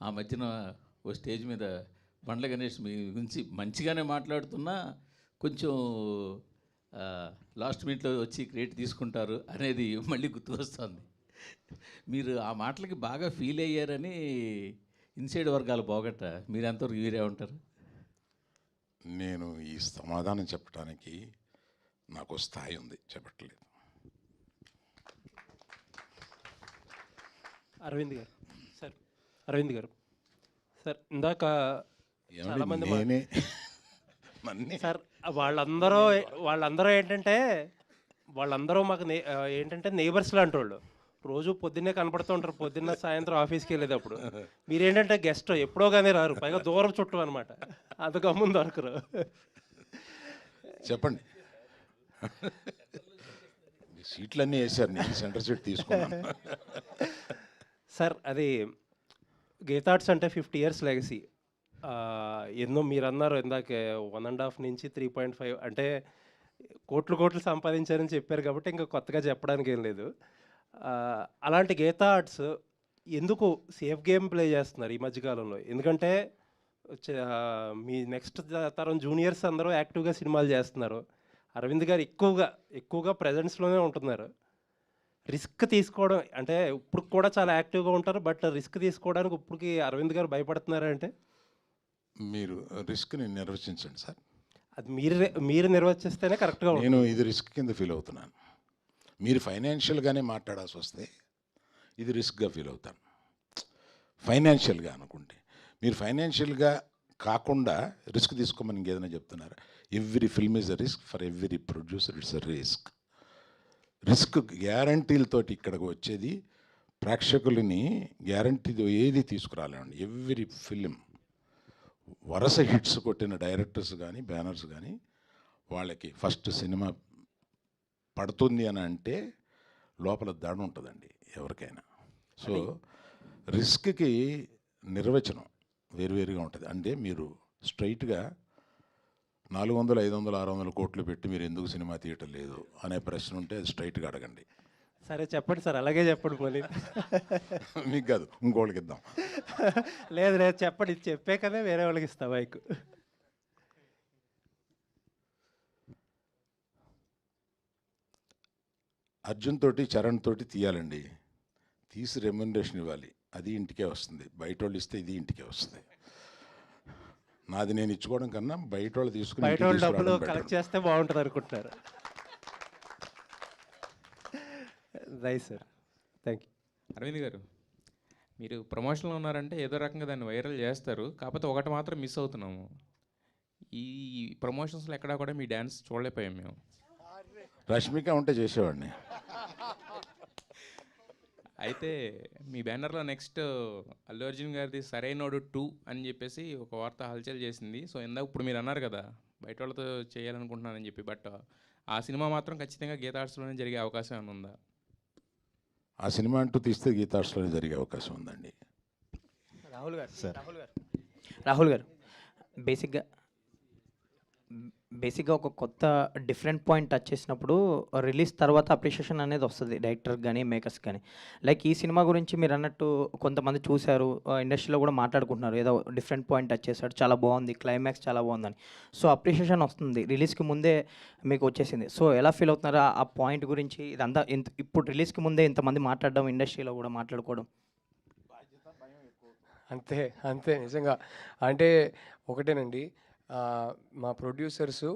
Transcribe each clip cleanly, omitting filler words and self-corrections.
ఆ మధ్యన ఓ స్టేజ్ మీద బండ్ల గణేష్ మీ గురించి మంచిగానే మాట్లాడుతున్నా కొంచెం లాస్ట్ మినిట్లో వచ్చి క్రెడిట్ తీసుకుంటారు అనేది మళ్ళీ గుర్తు వస్తుంది. మీరు ఆ మాటలకి బాగా ఫీల్ అయ్యారని ఇన్సైడ్ వర్గాలు పోగట్ట. మీరు ఎంతవరకు వీరే ఉంటారు? నేను ఈ సమాధానం చెప్పడానికి నాకు స్థాయి ఉంది, చెప్పట్లేదు. అరవింద్ గారు సార్, అరవింద్ గారు సార్, ఇందాక చాలామంది సార్ వాళ్ళందరూ ఏంటంటే మాకు ఏంటంటే నేబర్స్ లాంటి వాళ్ళు. రోజు పొద్దున్నే కనపడుతూ ఉంటారు, పొద్దున్న సాయంత్రం ఆఫీస్కి వెళ్ళేటప్పుడు. మీరేంటంటే గెస్ట్ ఎప్పుడో కానీ రారు, పైగా దూరం చుట్టూ అనమాట, అంత గమ్మున దొరకరు. చెప్పండి. సీట్లన్నీ వేసారు, నేను సెంటర్ సీట్ తీసుకున్నాను. సార్, అది గీతార్ట్స్ అంటే 50 years లెగసీ. ఎన్నో మీరు అన్నారు ఇందాకే 1.5 నుంచి 3.5 అంటే కోట్లు సంపాదించారని చెప్పారు కాబట్టి ఇంకా కొత్తగా చెప్పడానికి ఏం లేదు. అలాంటి గీతార్ట్స్ ఎందుకు సేఫ్ గేమ్ ప్లే చేస్తున్నారు ఈ మధ్యకాలంలో? ఎందుకంటే మీ నెక్స్ట్ తరం జూనియర్స్ అందరూ యాక్టివ్గా సినిమాలు చేస్తున్నారు. అరవింద్ గారు ఎక్కువగా ప్రజెన్స్లోనే ఉంటున్నారు. రిస్క్ తీసుకోవడం అంటే ఇప్పుడు కూడా చాలా యాక్టివ్గా ఉంటారు, బట్ రిస్క్ తీసుకోవడానికి ఇప్పటికి అరవింద్ గారు భయపడుతున్నారంటే మీరు రిస్క్ని నిర్వచించండి సార్. అది మీరు నిర్వచిస్తేనే కరెక్ట్గా ఉంటుంది. నేను ఇది రిస్క్ కింద ఫీల్ అవుతున్నాను. మీరు ఫైనాన్షియల్గానే మాట్లాడాల్సి వస్తే ఇది రిస్క్గా ఫీల్ అవుతాను. ఫైనాన్షియల్గా అనుకుంటే మీరు ఫైనాన్షియల్గా కాకుండా రిస్క్ తీసుకోమని ఇంకేదైనా చెప్తున్నారా? Every film is a risk, for every producer it's a risk. Risk గ్యారంటీలతోటి ఇక్కడికి వచ్చేది ప్రేక్షకులని గ్యారంటీతో ఏది తీసుకురాలేమండి. ఎవ్రీ ఫిలిం వరుస హిట్స్ కొట్టిన డైరెక్టర్స్ కానీ బ్యానర్స్ కానీ వాళ్ళకి ఫస్ట్ సినిమా పడుతుంది అని అంటే లోపల దడ ఉంటుందండి ఎవరికైనా. సో రిస్క్కి నిర్వచనం వేరువేరుగా ఉంటుంది. అంటే మీరు స్ట్రైట్గా 400, 500, 600 కోట్లు పెట్టి మీరు ఎందుకు సినిమా తీయటం లేదు అనే ప్రశ్న ఉంటే అది స్ట్రైట్గా అడగండి. సరే చెప్పండి సార్, అలాగే చెప్పండి. మళ్ళీ మీకు కాదు, ఇంకోళ్ళకి ఇద్దాం. లేదు చెప్పండి, చెప్పే కదా వేరే వాళ్ళకి ఇస్తా బైక్. అర్జున్ తోటి చరణ్ తోటి తీయాలండి, తీసి రెమ్యునరేషన్ ఇవ్వాలి, అది ఇంటికే వస్తుంది. బయట వాళ్ళు ఇస్తే ఇది ఇంటికే వస్తుంది. నాది నేను ఇచ్చుకోవడం కన్నా బయట వాళ్ళు తీసుకుని బయట వాళ్ళు డబ్బులు కలెక్ట్ చేస్తే బాగుంటుంది అనుకుంటున్నారు. Right sir, thank you. Arvind garu, మీరు ప్రమోషన్లో ఉన్నారంటే ఏదో రకంగా దాన్ని వైరల్ చేస్తారు. కాకపోతే ఒకటి మాత్రం మిస్ అవుతున్నాము, ఈ ప్రమోషన్స్లో ఎక్కడా కూడా మీ డ్యాన్స్ చూడలేకపోయాం మేము. రష్మిక ఉంటే చేసేవాడిని. అయితే మీ బ్యానర్లో నెక్స్ట్ అల్లు అర్జున్ గారిది సరైనోడు 2 అని చెప్పేసి ఒక వార్త హల్చల్ చేసింది. సో ఇందాక ఇప్పుడు మీరు అన్నారు కదా బయట వాళ్ళతో చేయాలనుకుంటున్నానని చెప్పి, బట్ ఆ సినిమా మాత్రం ఖచ్చితంగా గీతార్ట్స్లోనే జరిగే అవకాశం ఏమైనా ఉందా? ఆ సినిమా అంటూ తీస్తే గీతార్ట్స్లోనే జరిగే అవకాశం ఉందండి. రాహుల్ గారు బేసిక్గా ఒక కొత్త డిఫరెంట్ పాయింట్ టచ్ చేసినప్పుడు రిలీజ్ తర్వాత అప్రిషియేషన్ అనేది వస్తుంది డైరెక్టర్ కానీ మేకర్స్ కానీ. లైక్ ఈ సినిమా గురించి మీరు అన్నట్టు కొంతమంది చూశారు, ఇండస్ట్రీలో కూడా మాట్లాడుకుంటున్నారు, ఏదో డిఫరెంట్ పాయింట్ టచ్ చేశాడు, చాలా బాగుంది, క్లైమాక్స్ చాలా బాగుందని. సో అప్రిషియేషన్ వస్తుంది, రిలీజ్కి ముందే మీకు వచ్చేసింది. సో ఎలా ఫీల్ అవుతున్నారు ఆ పాయింట్ గురించి? ఇదంతా ఇప్పుడు రిలీజ్కి ముందే ఇంతమంది మాట్లాడడం, ఇండస్ట్రీలో కూడా మాట్లాడుకోవడం? అంతే నిజంగా. అంటే ఒకటేనండి, మా ప్రొడ్యూసర్సు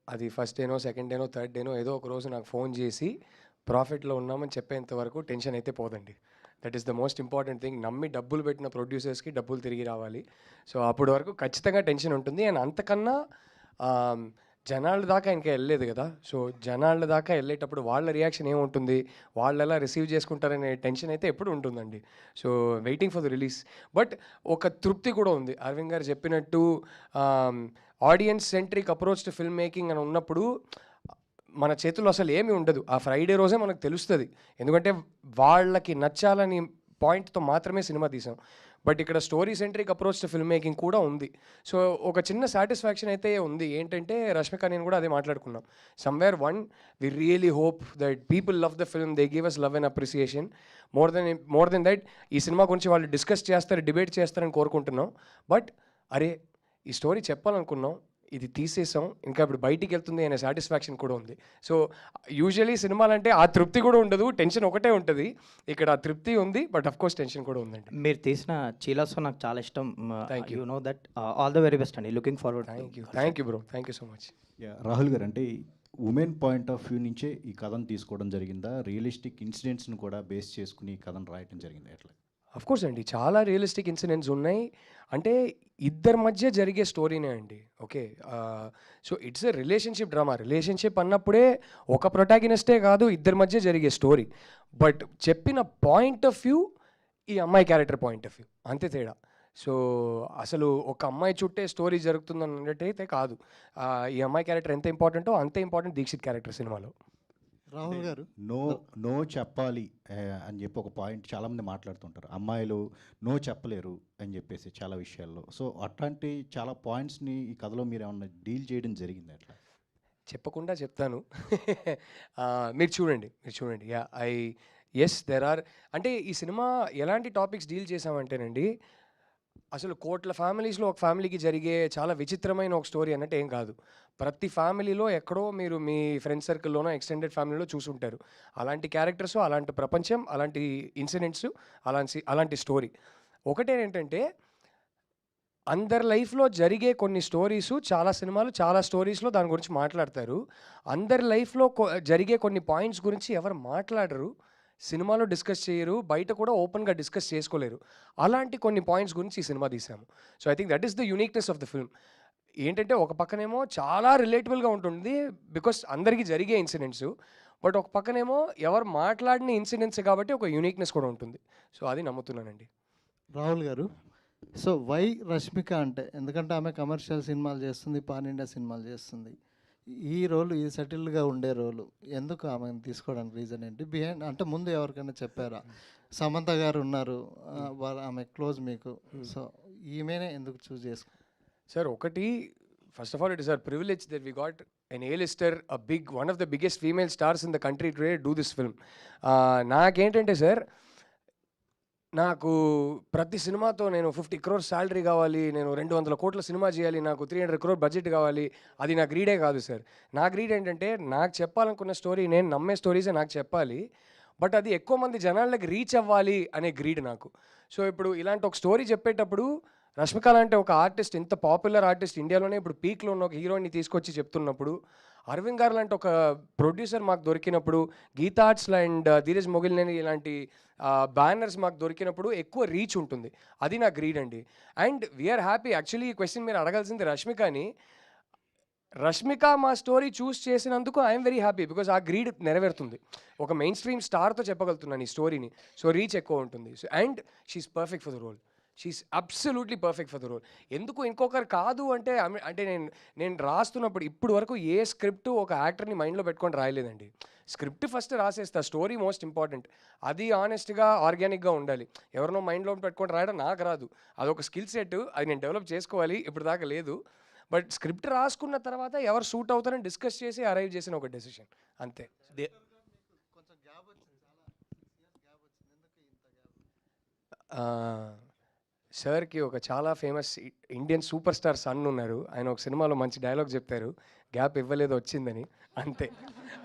అది ఫస్ట్ డేనో, సెకండ్ డేనో, థర్డ్ డేనో ఏదో ఒక రోజు నాకు ఫోన్ చేసి ప్రాఫిట్లో ఉన్నామని చెప్పేంత వరకు టెన్షన్ అయితే పోదండి. That is the most important thing. నమ్మి డబ్బులు పెట్టిన ప్రొడ్యూసర్స్కి డబ్బులు తిరిగి రావాలి. సో అప్పటి వరకు ఖచ్చితంగా టెన్షన్ ఉంటుంది. అండ్ అంతకన్నా జనాల దాకా ఇంకా వెళ్ళలేదు కదా. సో జనాల దాకా వెళ్ళేటప్పుడు వాళ్ళ రియాక్షన్ ఏముంటుంది, వాళ్ళు ఎలా రిసీవ్ చేసుకుంటారనే టెన్షన్ అయితే ఎప్పుడు ఉంటుందండి. So waiting for the release. But ఒక తృప్తి కూడా ఉంది. అరవింద్ గారు చెప్పినట్టు audience centric approach to film making అని ఉన్నప్పుడు మన చేతుల్లో అసలు ఏమీ ఉండదు. ఆ ఫ్రైడే రోజే మనకు తెలుస్తుంది, ఎందుకంటే వాళ్ళకి నచ్చాలని పాయింట్తో మాత్రమే సినిమా తీసాం. బట్ ఇక్కడ story centric approach to film making కూడా ఉంది. సో ఒక చిన్న సాటిస్ఫాక్షన్ అయితే ఉంది. ఏంటంటే రష్మిక నేను కూడా అదే మాట్లాడుకున్నాం. Somewhere we really hope that people love the film, they give us love and appreciation. More than that ఈ సినిమా గురించి వాళ్ళు డిస్కస్ చేస్తారు, డిబేట్ చేస్తారని కోరుకుంటున్నాం. బట్ అరే ఈ స్టోరీ చెప్పాలనుకున్నాం, ఇది తీసేసాం, ఇంకా ఇప్పుడు బయటికి వెళ్తుంది అనే సాటిస్ఫాక్షన్ కూడా ఉంది. సో యూజువలీ సినిమాలు అంటే ఆ తృప్తి కూడా ఉండదు, టెన్షన్ ఒకటే ఉంటుంది. ఇక్కడ ఆ తృప్తి ఉంది, బట్ అఫ్ కోర్స్ టెన్షన్ కూడా ఉందండి. మీరు తీసిన చీలాసో నాకు చాలా ఇష్టం. Thank you. You know that. All the very best అండి. Looking forward. Thank you bro, thank you so much. Rahul గారు, అంటే ఉమెన్ పాయింట్ ఆఫ్ వ్యూ నుంచే ఈ కథను తీసుకోవడం జరిగిందా? రియలిస్టిక్ ఇన్సిడెంట్స్ను కూడా బేస్ చేసుకుని ఈ కథను రాయటం జరిగిందా? ఎట్లా? అఫ్ కోర్స్ అండి, చాలా రియలిస్టిక్ ఇన్సిడెంట్స్ ఉన్నాయి. అంటే ఇద్దరి మధ్య జరిగే స్టోరీనే అండి. Okay, so it's a relationship drama. Relationship అన్నప్పుడే ఒక ప్రొటాగనిస్టే కాదు, ఇద్దరి మధ్య జరిగే స్టోరీ. బట్ చెప్పిన పాయింట్ ఆఫ్ వ్యూ ఈ అమ్మాయి క్యారెక్టర్ పాయింట్ ఆఫ్ వ్యూ, అంతే తేడా. సో అసలు ఒక అమ్మాయి చుట్టే స్టోరీ జరుగుతుందని అన్నట్టయితే కాదు. ఈ అమ్మాయి క్యారెక్టర్ ఎంత ఇంపార్టెంటో అంతే ఇంపార్టెంట్ దీక్షిత్ క్యారెక్టర్ సినిమాలో. రాహుల్ గారు, నో చెప్పాలి అని చెప్పి ఒక పాయింట్ చాలామంది మాట్లాడుతుంటారు. అమ్మాయిలు నో చెప్పలేరు అని చెప్పేసి చాలా విషయాల్లో. సో అట్లాంటి చాలా పాయింట్స్ని ఈ కథలో మీరు ఏమన్నా డీల్ చేయడం జరిగింది అట్లా? చెప్పకుండా చెప్తాను. మీరు చూడండి. ఎస్ దెర్ ఆర్, అంటే ఈ సినిమా ఎలాంటి టాపిక్స్ డీల్ చేసామంటేనండి, అసలు కోట్ల ఫ్యామిలీస్లో ఒక ఫ్యామిలీకి జరిగే చాలా విచిత్రమైన ఒక స్టోరీ అన్నట్టు ఏం కాదు. ప్రతి ఫ్యామిలీలో ఎక్కడో మీరు మీ ఫ్రెండ్ సర్కిల్లోనో ఎక్స్టెండెడ్ ఫ్యామిలీలో చూసుంటారు. అలాంటి క్యారెక్టర్స్, అలాంటి ప్రపంచం, అలాంటి ఇన్సిడెంట్స్, అలాంటి స్టోరీ. ఒకటేంటంటే అందరి లైఫ్లో జరిగే కొన్ని స్టోరీసు, చాలా సినిమాలు చాలా స్టోరీస్లో దాని గురించి మాట్లాడతారు. అందరి లైఫ్లో జరిగే కొన్ని పాయింట్స్ గురించి ఎవరు మాట్లాడరు, సినిమాలో డిస్కస్ చేయరు, బయట కూడా ఓపెన్గా డిస్కస్ చేసుకోలేరు. అలాంటి కొన్ని పాయింట్స్ గురించి ఈ సినిమా తీసాము. So I think that is the uniqueness of the film. ఏంటంటే ఒక పక్కనేమో చాలా రిలేటబుల్గా ఉంటుంది బికాస్ అందరికీ జరిగే ఇన్సిడెంట్స్, బట్ ఒక పక్కనేమో ఎవరు మాట్లాడిన ఇన్సిడెంట్స్ కాబట్టి ఒక యూనిక్నెస్ కూడా ఉంటుంది. సో అది నమ్ముతున్నానండి. రాహుల్ గారు, సో వై రష్మిక అంటే, ఎందుకంటే ఆమె కమర్షియల్ సినిమాలు చేస్తుంది, పాన్ ఇండియా సినిమాలు చేస్తుంది. ఈ రోలు, ఈ సెటిల్డ్గా ఉండే రోలు ఎందుకు ఆమెను తీసుకోవడానికి రీజన్ ఏంటి? బిహైండ్ అంటే ముందు ఎవరికైనా చెప్పారా? సమంత గారు ఉన్నారు, ఆమె క్లోజ్ మీకు. సో ఈమెనే ఎందుకు చూస్ చేసుకో? సార్ ఒకటి, first of all it is our privilege that we got an A-lister, one of the biggest female stars in the country today do this film. నాకేంటంటే సార్, నాకు ప్రతి సినిమాతో నేను 50 crores శాలరీ కావాలి, నేను 200 కోట్ల సినిమా చేయాలి, నాకు 300 crore బడ్జెట్ కావాలి, అది నా గ్రీడే కాదు సార్. నా గ్రీడ్ ఏంటంటే నాకు చెప్పాలనుకున్న స్టోరీ, నేను నమ్మే స్టోరీసే నాకు చెప్పాలి, బట్ అది ఎక్కువ మంది జనాలకి రీచ్ అవ్వాలి అనే గ్రీడ్ నాకు. సో ఇప్పుడు ఇలాంటి ఒక స్టోరీ చెప్పేటప్పుడు రష్మిక లాంటి ఒక ఆర్టిస్ట్, ఇంత పాపులర్ ఆర్టిస్ట్, ఇండియాలోనే ఇప్పుడు పీక్లో ఉన్న ఒక హీరోయిన్ని తీసుకొచ్చి చెప్తున్నప్పుడు, అరవింద్ గారు లాంటి ఒక ప్రొడ్యూసర్ మాకు దొరికినప్పుడు, గీతా ఆర్ట్స్ అండ్ ధీరజ్ మొగిలినేని ఇలాంటి బ్యానర్స్ మాకు దొరికినప్పుడు ఎక్కువ రీచ్ ఉంటుంది. అది నా గ్రీడ్ అండి. And we're happy. యాక్చువల్లీ ఈ క్వశ్చన్ మీరు అడగాల్సింది రష్మికని. రష్మిక మా స్టోరీ చూస్ చేసినందుకు ఐఎమ్ వెరీ హ్యాపీ బికాజ్ ఆ గ్రీడ్ నెరవేరుతుంది. ఒక మెయిన్ స్ట్రీమ్ స్టార్తో చెప్పగలుగుతున్నాను ఈ స్టోరీని. సో రీచ్ ఎక్కువ ఉంటుంది. So and she's perfect for the role. She's absolutely perfect for the role. ఎందుకు ఇంకొకరు కాదు అంటే, అంటే నేను రాస్తున్నప్పుడు ఇప్పుడు వరకు ఏ స్క్రిప్ట్ ఒక యాక్టర్ని మైండ్లో పెట్టుకొని రాయలేదండి. స్క్రిప్ట్ ఫస్ట్ రాసేస్తా, స్టోరీ మోస్ట్ ఇంపార్టెంట్. అది ఆనెస్ట్గా, ఆర్గానిక్గా ఉండాలి. ఎవరినో మైండ్లో పెట్టుకొని రాయడం నాకు రాదు. అదొక స్కిల్ సెట్, అది నేను డెవలప్ చేసుకోవాలి, ఇప్పుడు దాకా లేదు. బట్ స్క్రిప్ట్ రాసుకున్న తర్వాత ఎవరు సూట్ అవుతారని డిస్కస్ చేసి అరైవ్ చేసిన ఒక డెసిషన్ అంతే. సార్కి ఒక చాలా famous Indian super star son ఉన్నారు. ఆయన ఒక సినిమాలో మంచి డైలాగ్ చెప్తారు, గ్యాప్ ఇవ్వలేదు వచ్చిందని, అంతే.